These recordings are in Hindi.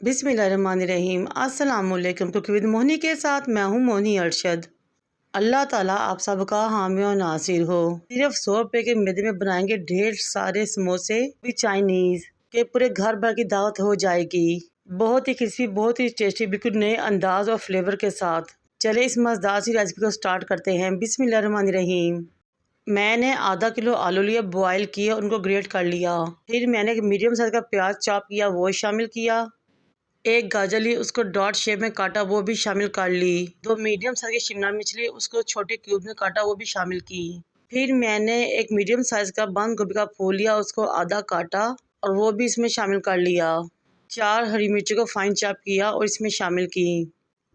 बिस्मिल्लाहिर्रहमानिर्रहीम। अस्सलामुअलैकुम। कुक विद मोहनी के साथ मैं हूँ मोहनी अरशद। अल्लाह ताला आप सबका हामी और नासिर हो। सिर्फ 100 रुपये के मैदे में बनाएंगे ढेर सारे समोसे भी चाइनीज के पूरे घर भर की दावत हो जाएगी। बहुत ही क्रिस्पी, बहुत ही टेस्टी, बिल्कुल नए अंदाज और फ्लेवर के साथ। चले इस मज़ेदार सी रेसिपी को स्टार्ट करते हैं। बिस्मिल्लाहिर्रहमानिर्रहीम। मैंने आधा किलो आलू लिया, बॉयल किया, उनको ग्रेट कर लिया। फिर मैंने एक मीडियम साइज का प्याज चॉप किया, वो शामिल किया। एक गाजर ली, उसको डॉट शेप में काटा, वो भी शामिल कर ली। 2 मीडियम साइज की शिमला मिर्च ली, उसको छोटे क्यूब में काटा, वो भी शामिल की। फिर मैंने एक मीडियम साइज का बंद गोभी का फूल लिया, उसको आधा काटा और वो भी इसमें शामिल कर लिया। 4 हरी मिर्ची को फाइन चॉप किया और इसमें शामिल की।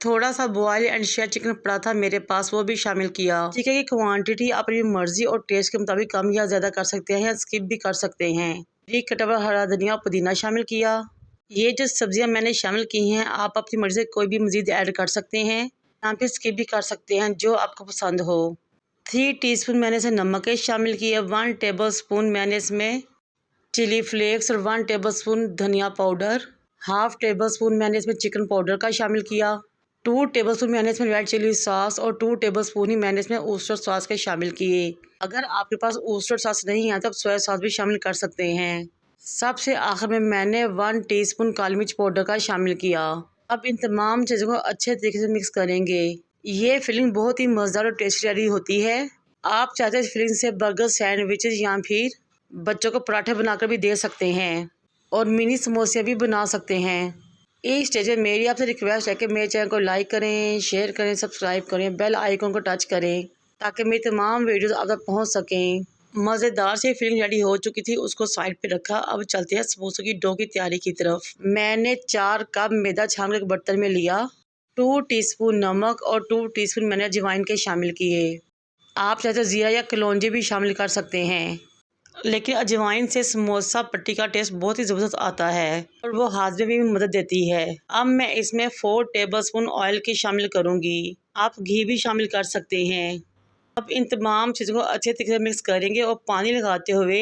थोड़ा सा बॉयल एंड शेयर चिकन पड़ा था मेरे पास, वो भी शामिल किया। चिकन की क्वांटिटी आप अपनी मर्जी और टेस्ट के मुताबिक कम या ज़्यादा कर सकते हैं या स्किप भी कर सकते हैं। बारीक कटा हुआ हरा धनिया और पुदीना शामिल किया। ये जो सब्जियां मैंने शामिल की हैं, आप अपनी मर्जी से कोई भी मज़ीद ऐड कर सकते हैं या फिर स्किप भी कर सकते हैं, जो आपको पसंद हो। 3 टीस्पून मैंने इसमें नमक शामिल किया। 1 टेबल स्पून मैंने इसमें चिली फ्लेक्स और 1 टेबल स्पून धनिया पाउडर। हाफ टेबल स्पून मैंने इसमें चिकन पाउडर का शामिल किया। 2 टेबल स्पून मैंने इसमें रेड चिली सॉस और 2 टेबल स्पून ही मैंने इसमें ओस्टर सॉस के शामिल किए। अगर आपके पास ओस्टर सॉस नहीं है तो आप सोया सॉस भी शामिल कर सकते हैं। सबसे आखिर में मैंने 1 टीस्पून काली मिर्च पाउडर का शामिल किया। अब इन तमाम चीज़ों को अच्छे तरीके से मिक्स करेंगे। ये फिलिंग बहुत ही मज़ेदार और टेस्टी रेडी होती है। आप चाहते हैं इस फिलिंग से बर्गर, सैंडविचेस या फिर बच्चों को पराठे बनाकर भी दे सकते हैं और मिनी समोसे भी बना सकते हैं। इस स्टेज में मेरी आपसे रिक्वेस्ट है कि मेरे चैनल को लाइक करें, शेयर करें, सब्सक्राइब करें, बेल आइकन को टच करें ताकि मेरी तमाम वीडियोस आप तक पहुँच सकें। मज़ेदार से फिलिंग रेडी हो चुकी थी, उसको साइड पे रखा। अब चलते हैं समोसों की डो की तैयारी की तरफ। मैंने 4 कप मैदा छान एक बर्तन में लिया। 2 टीस्पून नमक और 2 टीस्पून मैंने अजवाइन के शामिल किए। आप चाहे तो ज़ीरा या कलौंजी भी शामिल कर सकते हैं, लेकिन अजवाइन से समोसा पट्टी का टेस्ट बहुत ही ज़बरदस्त आता है और वो हाजमे में भी मदद देती है। अब मैं इसमें 4 टेबल स्पून ऑयल की शामिल करूँगी। आप घी भी शामिल कर सकते हैं। अब इन तमाम चीज़ों को अच्छे तरीके से मिक्स करेंगे और पानी लगाते हुए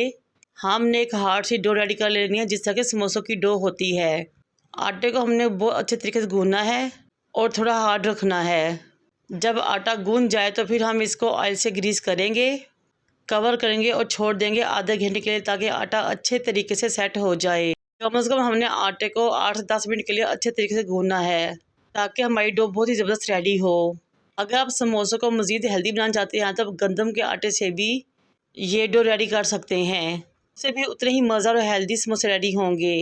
हमने एक हार्ड सी डो रेडी कर लेनी है, जिस तरह के समोसों की डो होती है। आटे को हमने बहुत अच्छे तरीके से गूंदना है और थोड़ा हार्ड रखना है। जब आटा गूंद जाए तो फिर हम इसको ऑयल से ग्रीस करेंगे, कवर करेंगे और छोड़ देंगे आधे घंटे के लिए, ताकि आटा अच्छे तरीके से सेट हो जाए। कम से कम हमने आटे को 8 से 10 मिनट के लिए अच्छे तरीके से गूंदना है, ताकि हमारी डो बहुत ही ज़बरदस्त रेडी हो। अगर आप समोसों को मज़ीद हेल्दी बनाना चाहते हैं तो आप गंदम के आटे से भी ये डो रेडी कर सकते हैं, उससे भी उतने ही मज़ेदार और हेल्दी समोसे रेडी होंगे।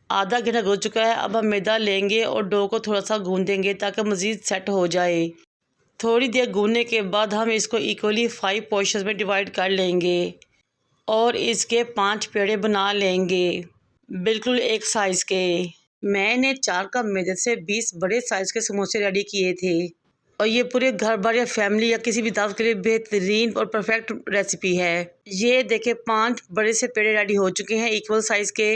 आधा घंटा गुजर चुका है। अब हम मैदा लेंगे और डो को थोड़ा सा गूंदेंगे ताकि मज़ीद सेट हो जाए। थोड़ी देर गूंदने के बाद हम इसको इक्वली 5 पोर्शंस में डिवाइड कर लेंगे और इसके 5 पेड़े बना लेंगे, बिल्कुल एक साइज़ के। मैंने 4 कप मैदे से 20 बड़े साइज़ के समोसे रेडी किए थे और ये पूरे घर भर या फैमिली या किसी भी दावत के लिए बेहतरीन और परफेक्ट रेसिपी है। ये देखे 5 बड़े से पेड़े रेडी हो चुके हैं इक्वल साइज़ के।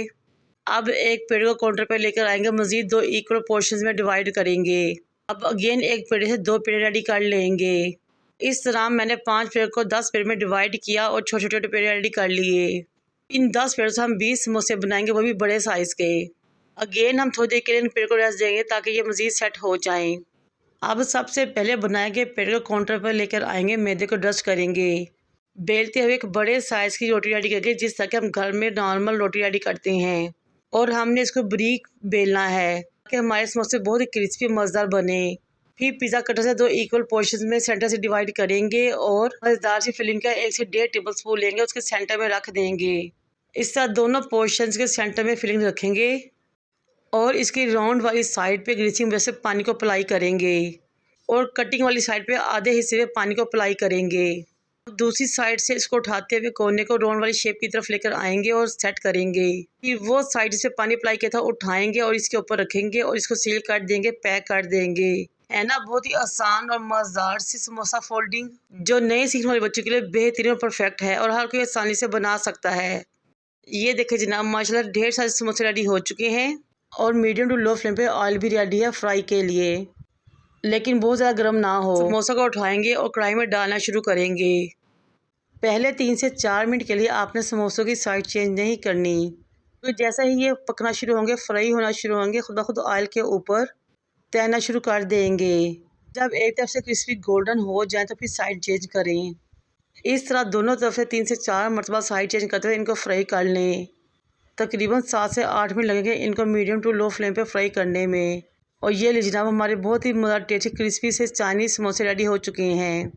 अब एक पेड़ को काउंटर पे लेकर आएंगे, मज़ीद 2 इक्वल पोर्शंस में डिवाइड करेंगे। अब अगेन एक पेड़ से 2 पेड़ रेडी कर लेंगे। इस तरह मैंने 5 पेड़ को 10 पेड़ में डिवाइड किया और छोटे छोटे पेड़ रेडी कर लिए। इन 10 पेड़ से हम 20 समोसे बनाएंगे, वो भी बड़े साइज़ के। अगेन हम थोड़ी देर के लिए इन पेड़ को रेस्ट देंगे ताकि ये मज़ीद सेट हो जाएँ। अब सबसे पहले बनाए गए पेड़ को काउंटर पर लेकर आएंगे, मैदे को डस्ट करेंगे। बेलते हुए एक बड़े साइज़ की रोटी रेडी करके, जिस तरह के हम घर में नॉर्मल रोटी रेडी करते हैं, और हमने इसको बारीक बेलना है कि हमारे समोसे बहुत ही क्रिस्पी मज़ेदार बने। फिर पिज़्ज़ा कटर से 2 इक्वल पोर्शंस में सेंटर से डिवाइड करेंगे और मज़ेदार सी फिलिंग का 1 से 1.5 टेबल स्पून लेंगे, उसके सेंटर में रख देंगे। इस तरह दोनों पोर्शंस के सेंटर में फिलिंग रखेंगे और इसकी राउंड वाली साइड पे ग्रीसिंग वजह से पानी को अप्लाई करेंगे और कटिंग वाली साइड पे आधे हिस्से में पानी को अप्लाई करेंगे। दूसरी साइड से इसको उठाते हुए कोने को राउंड वाली शेप की तरफ लेकर आएंगे और सेट करेंगे। फिर वो साइड से पानी अप्लाई किया था उठाएंगे और इसके ऊपर रखेंगे और इसको सील कर देंगे, पैक कर देंगे। है ना, बहुत ही आसान और मज़ेदार सी समोसा फोल्डिंग, जो नए सीखने वाले बच्चों के लिए बेहतरीन और परफेक्ट है और हर कोई आसानी से बना सकता है। ये देखिए जनाब, माशाल्लाह ढेर सारे समोसे रेडी हो चुके हैं और मीडियम टू लो फ्लेम पे ऑयल भी रेडी है फ्राई के लिए, लेकिन बहुत ज़्यादा गर्म ना हो। समोसा को उठाएंगे और कढ़ाई में डालना शुरू करेंगे। पहले 3 से 4 मिनट के लिए आपने समोसों की साइड चेंज नहीं करनी। तो जैसा ही ये पकना शुरू होंगे, फ्राई होना शुरू होंगे, खुदा खुद ऑयल के ऊपर तैरना शुरू कर देंगे। जब एक तरफ से क्रिस्पी गोल्डन हो जाए तो फिर साइड चेंज करें। इस तरह दोनों तरफ से 3 से 4 मरतबा साइड चेंज करते हुए इनको फ्राई कर लें। तकरीबन 7 से 8 मिनट लगेंगे इनको मीडियम टू लो फ्लेम पे फ्राई करने में। और ये लीजिए जनाब, हमारे बहुत ही मज़ेदार टेस्टी क्रिस्पी से चाइनीज़ समोसे रेडी हो चुके हैं।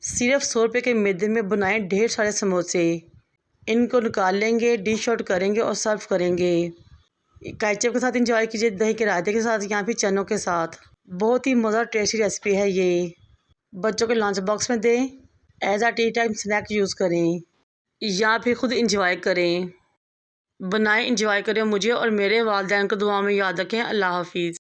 सिर्फ 100 रुपये के मैदे में बनाएं ढेर सारे समोसे। इनको निकाल लेंगे, डिश आउट करेंगे और सर्व करेंगे। केचप के साथ इंजॉय कीजिए, दही के रायते के साथ या फिर चनों के साथ। बहुत ही मज़ेदार टेस्टी रेसिपी है ये। बच्चों के लंच बॉक्स में दें, एज आ टी टाइम स्नैक यूज़ करें या फिर ख़ुद इंजॉय करें। बनाएं, इंजॉय करें। मुझे और मेरे वालिदैन को दुआ में याद रखें। अल्लाह हाफिज़।